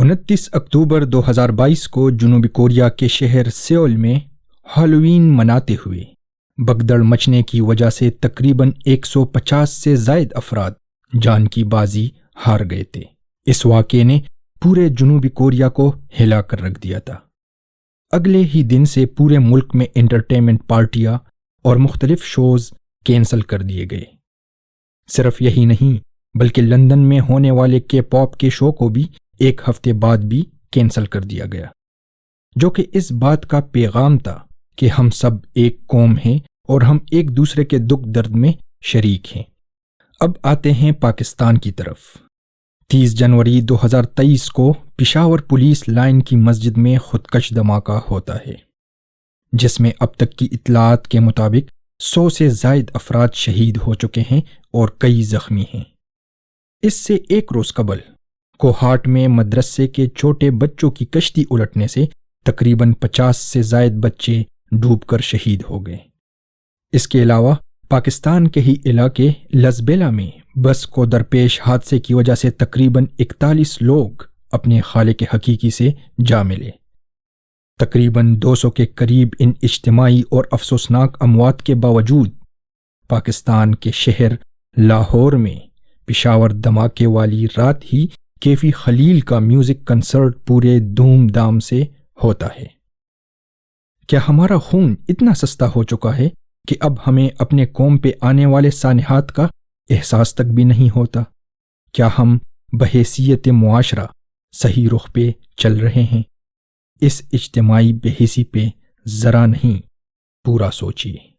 29 اکتوبر 2022 کو جنوبی کوریا کے شہر سیول میں ہالووین مناتے ہوئے بھگدڑ مچنے کی وجہ سے تقریباً 150 سے زائد افراد جان کی بازی ہار گئے تھے۔ اس واقعے نے پورے جنوبی کوریا کو ہلا کر رکھ دیا تھا۔ اگلے ہی دن سے پورے ملک میں انٹرٹینمنٹ پارٹیاں اور مختلف شوز کینسل کر دیے گئے۔ صرف یہی نہیں بلکہ لندن میں ہونے والے کے پاپ کے شو کو بھی ایک ہفتے بعد بھی کینسل کر دیا گیا، جو کہ اس بات کا پیغام تھا کہ ہم سب ایک قوم ہیں اور ہم ایک دوسرے کے دکھ درد میں شریک ہیں۔ اب آتے ہیں پاکستان کی طرف۔ 30 جنوری 2023 کو پشاور پولیس لائن کی مسجد میں خودکش دھماکہ ہوتا ہے، جس میں اب تک کی اطلاعات کے مطابق 100 سے زائد افراد شہید ہو چکے ہیں اور کئی زخمی ہیں۔ اس سے ایک روز قبل کوہاٹ میں مدرسے کے چھوٹے بچوں کی کشتی الٹنے سے تقریباً 50 سے زائد بچے ڈوب کر شہید ہو گئے۔ اس کے علاوہ پاکستان کے ہی علاقے لزبیلا میں بس کو درپیش حادثے کی وجہ سے تقریباً 41 لوگ اپنے خالق حقیقی سے جا ملے۔ تقریباً 200 کے قریب ان اجتماعی اور افسوسناک اموات کے باوجود پاکستان کے شہر لاہور میں پشاور دھماکے والی رات ہی کیفی خلیل کا میوزک کنسرٹ پورے دھوم دھام سے ہوتا ہے۔ کیا ہمارا خون اتنا سستا ہو چکا ہے کہ اب ہمیں اپنے قوم پہ آنے والے سانحات کا احساس تک بھی نہیں ہوتا؟ کیا ہم بحیثیت معاشرہ صحیح رخ پہ چل رہے ہیں؟ اس اجتماعی بے حسی پہ ذرا نہیں پورا سوچیے۔